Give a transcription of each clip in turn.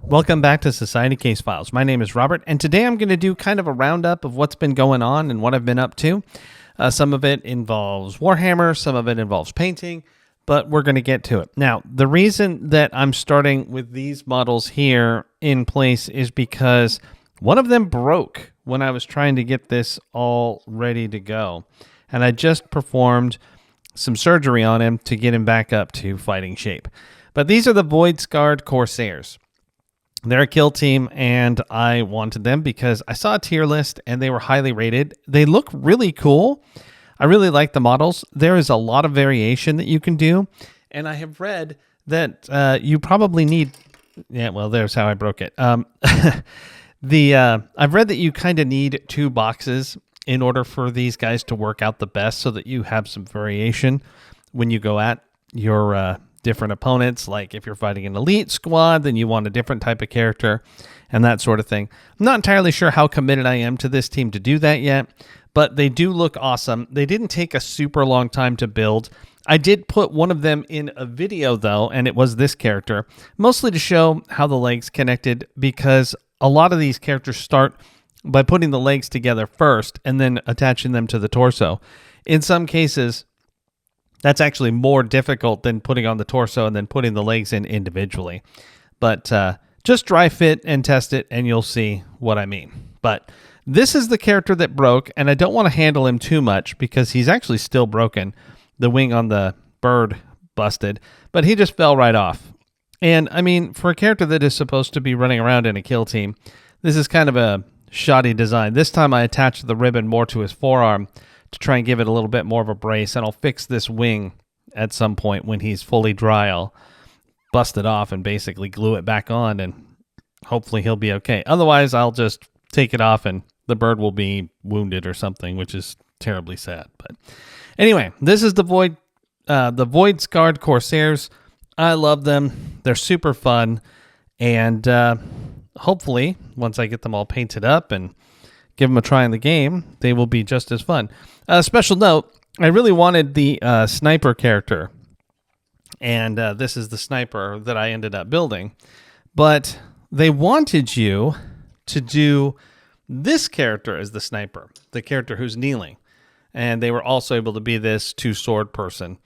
Welcome back to Society Case Files. My name is Robert, and today I'm going to do kind of a roundup of what's been going on and what I've been up to. Some of it involves Warhammer, some of it involves painting, but we're going to get to it. Now, the reason that I'm starting with these models here in place is because one of them broke when I was trying to get this all ready to go. And I just performed some surgery on him to get him back up to fighting shape. But these are the Voidscarred Corsairs. They're a kill team, and I wanted them because I saw a tier list, and they were highly rated. They look really cool. I really like the models. There is a lot of variation that you can do, and I have read that you probably need... Yeah, well, there's how I broke it. I've read that you kind of need 2 boxes in order for these guys to work out the best so that you have some variation when you go at your... different opponents. Like if you're fighting an elite squad, then you want a different type of character and that sort of thing. I'm not entirely sure how committed I am to this team to do that yet, but they do look awesome. They didn't take a super long time to build. I did put one of them in a video though, and it was this character, mostly to show how the legs connected, because a lot of these characters start by putting the legs together first and then attaching them to the torso. In some cases, that's actually more difficult than putting on the torso and then putting the legs in individually. But just dry fit and test it, and you'll see what I mean. But this is the character that broke, and I don't want to handle him too much because he's actually still broken. The wing on the bird busted, but he just fell right off. And, I mean, for a character that is supposed to be running around in a kill team, this is kind of a shoddy design. This time I attached the ribbon more to his forearm to try and give it a little bit more of a brace, and I'll fix this wing at some point when he's fully dry. I'll bust it off and basically glue it back on, and hopefully he'll be okay. Otherwise, I'll just take it off and the bird will be wounded or something, which is terribly sad. But anyway, this is the Voidscarred Corsairs. I love them. They're super fun, and hopefully, once I get them all painted up and give them a try in the game, they will be just as fun. Special note, I really wanted the sniper character, and this is the sniper that I ended up building, but they wanted you to do this character as the sniper, the character who's kneeling, and they were also able to be this 2-sword person.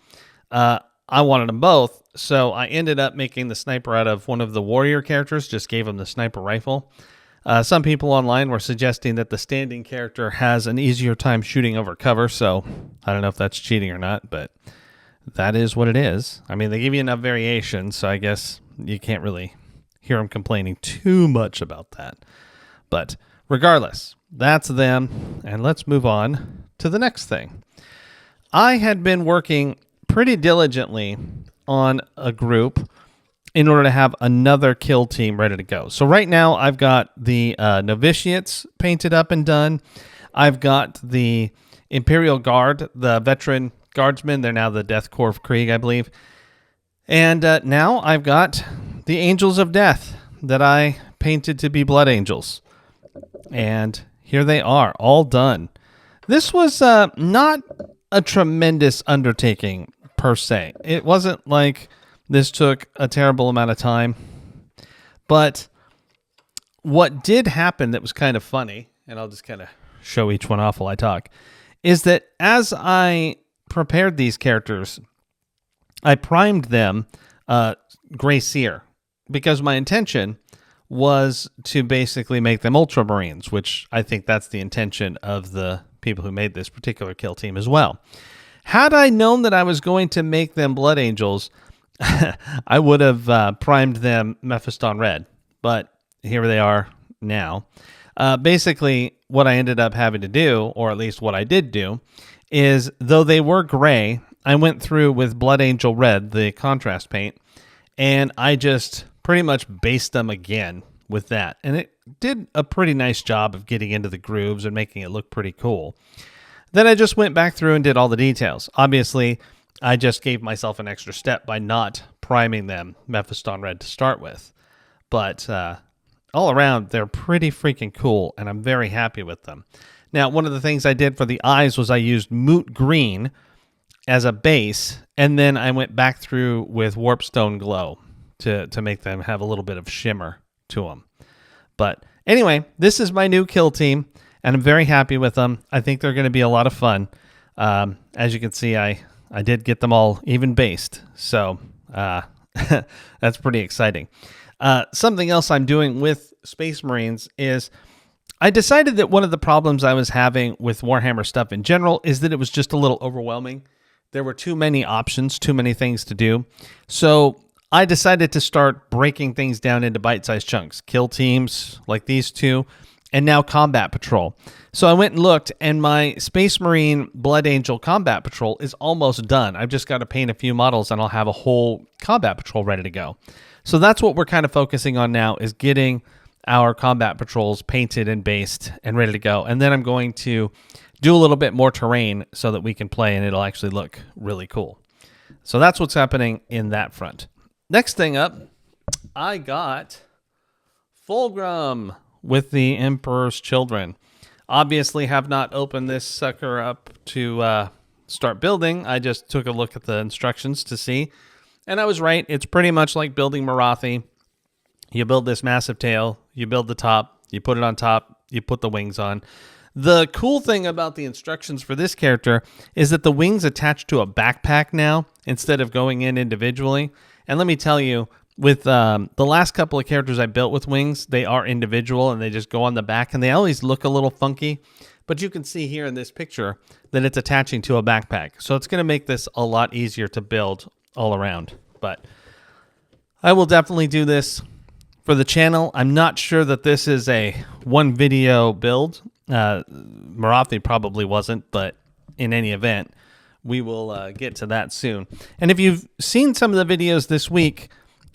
I wanted them both, so I ended up making the sniper out of one of the warrior characters, just gave him the sniper rifle. Some people online were suggesting that the standing character has an easier time shooting over cover, so I don't know if that's cheating or not, but that is what it is. I mean, they give you enough variation, so I guess you can't really hear them complaining too much about that. But regardless, that's them, and let's move on to the next thing. I had been working pretty diligently on a group in order to have another kill team ready to go. So right now I've got the novitiates painted up and done. I've got the Imperial Guard, the veteran guardsmen. They're now the Death Corps of Krieg, I believe. And now I've got the Angels of Death that I painted to be Blood Angels. And here they are, all done. This was not a tremendous undertaking per se. It wasn't like this took a terrible amount of time, but what did happen that was kind of funny, and I'll just kind of show each one off while I talk, is that as I prepared these characters, I primed them Gray Seer, because my intention was to basically make them Ultramarines, which I think that's the intention of the people who made this particular kill team as well. Had I known that I was going to make them Blood Angels, I would have primed them Mephiston Red, but here they are now. Basically, what I ended up having to do, or at least what I did do, is though they were gray, I went through with Blood Angel Red, the contrast paint, and I just pretty much based them again with that. And it did a pretty nice job of getting into the grooves and making it look pretty cool. Then I just went back through and did all the details. Obviously, I just gave myself an extra step by not priming them Mephiston Red to start with. But all around, they're pretty freaking cool, and I'm very happy with them. Now, one of the things I did for the eyes was I used Moot Green as a base, and then I went back through with Warpstone Glow to make them have a little bit of shimmer to them. But anyway, this is my new kill team, and I'm very happy with them. I think they're going to be a lot of fun. As you can see, I did get them all even based, so that's pretty exciting. Something else I'm doing with Space Marines is I decided that one of the problems I was having with Warhammer stuff in general is that it was just a little overwhelming. There were too many options, too many things to do. So I decided to start breaking things down into bite-sized chunks. Kill teams like these two, and now Combat Patrol. So I went and looked, and my Space Marine Blood Angel Combat Patrol is almost done. I've just got to paint a few models, and I'll have a whole Combat Patrol ready to go. So that's what we're kind of focusing on now, is getting our Combat Patrols painted and based and ready to go. And then I'm going to do a little bit more terrain so that we can play, and it'll actually look really cool. So that's what's happening in that front. Next thing up, I got Fulgrim with the Emperor's Children. Obviously have not opened this sucker up to start building. I just took a look at the instructions to see. And I was right. It's pretty much like building Marathi. You build this massive tail, you build the top, you put it on top, you put the wings on. The cool thing about the instructions for this character is that the wings attach to a backpack now instead of going in individually. And let me tell you, with the last couple of characters I built with wings, they are individual and they just go on the back, and they always look a little funky. But you can see here in this picture that it's attaching to a backpack. So it's going to make this a lot easier to build all around. But I will definitely do this for the channel. I'm not sure that this is a one video build. Marathi probably wasn't, but in any event, we will get to that soon. And if you've seen some of the videos this week,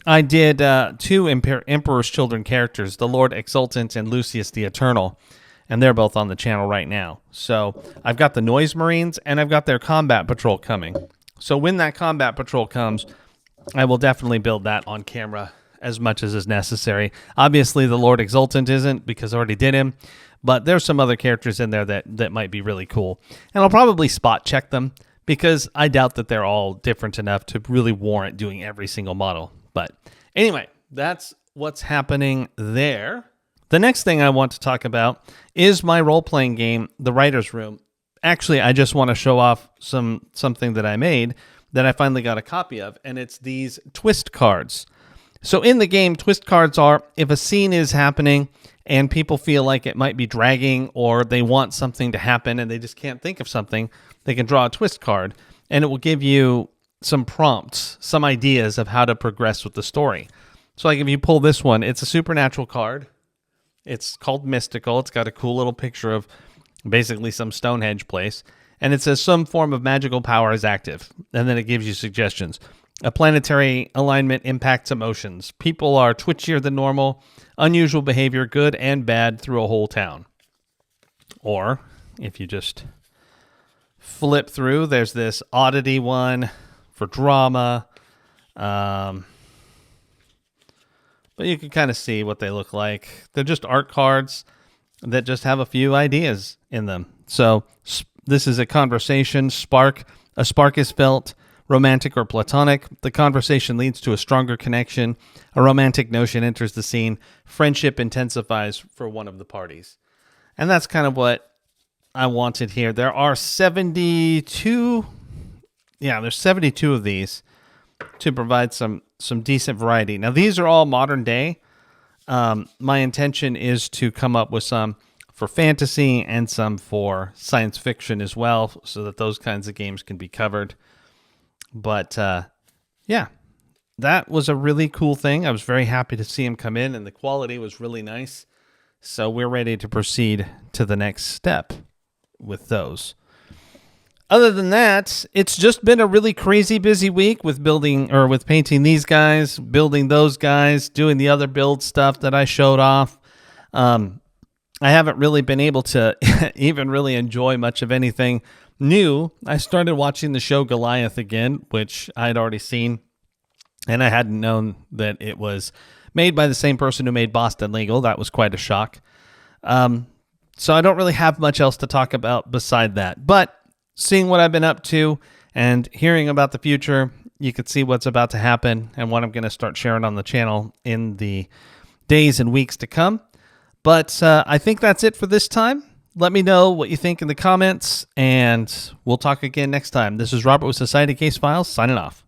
I did two Emperor's Children characters, the Lord Exultant and Lucius the Eternal, and they're both on the channel right now. So I've got the Noise Marines, and I've got their Combat Patrol coming. So when that Combat Patrol comes, I will definitely build that on camera as much as is necessary. Obviously, the Lord Exultant isn't, because I already did him, but there's some other characters in there that might be really cool. And I'll probably spot check them, because I doubt that they're all different enough to really warrant doing every single model. But anyway, that's what's happening there. The next thing I want to talk about is my role-playing game, The Writer's Room. Actually, I just want to show off something that I made that I finally got a copy of, and it's these twist cards. So in the game, twist cards are if a scene is happening and people feel like it might be dragging, or they want something to happen and they just can't think of something, they can draw a twist card, and it will give you some prompts, some ideas of how to progress with the story. So like if you pull this one, it's a supernatural card. It's called Mystical. It's got a cool little picture of basically some Stonehenge place. And it says some form of magical power is active. And then it gives you suggestions. A planetary alignment impacts emotions. People are twitchier than normal. Unusual behavior, good and bad, through a whole town. Or if you just flip through, there's this oddity one for drama. But you can kind of see what they look like. They're just art cards that just have a few ideas in them. So this is a conversation spark. A spark is felt, romantic or platonic. The conversation leads to a stronger connection. A romantic notion enters the scene. Friendship intensifies for one of the parties. And that's kind of what I wanted here. There are 72. Yeah, there's 72 of these to provide some decent variety. Now, these are all modern day. My intention is to come up with some for fantasy and some for science fiction as well, so that those kinds of games can be covered. But yeah, that was a really cool thing. I was very happy to see him come in, and the quality was really nice. So we're ready to proceed to the next step with those. Other than that, it's just been a really crazy busy week with with painting these guys, building those guys, doing the other build stuff that I showed off. I haven't really been able to even really enjoy much of anything new. I started watching the show Goliath again, which I had already seen, and I hadn't known that it was made by the same person who made Boston Legal. That was quite a shock. So I don't really have much else to talk about beside that. But seeing what I've been up to and hearing about the future, you could see what's about to happen and what I'm going to start sharing on the channel in the days and weeks to come. But I think that's it for this time. Let me know what you think in the comments, and we'll talk again next time. This is Robert with Society Case Files, signing off.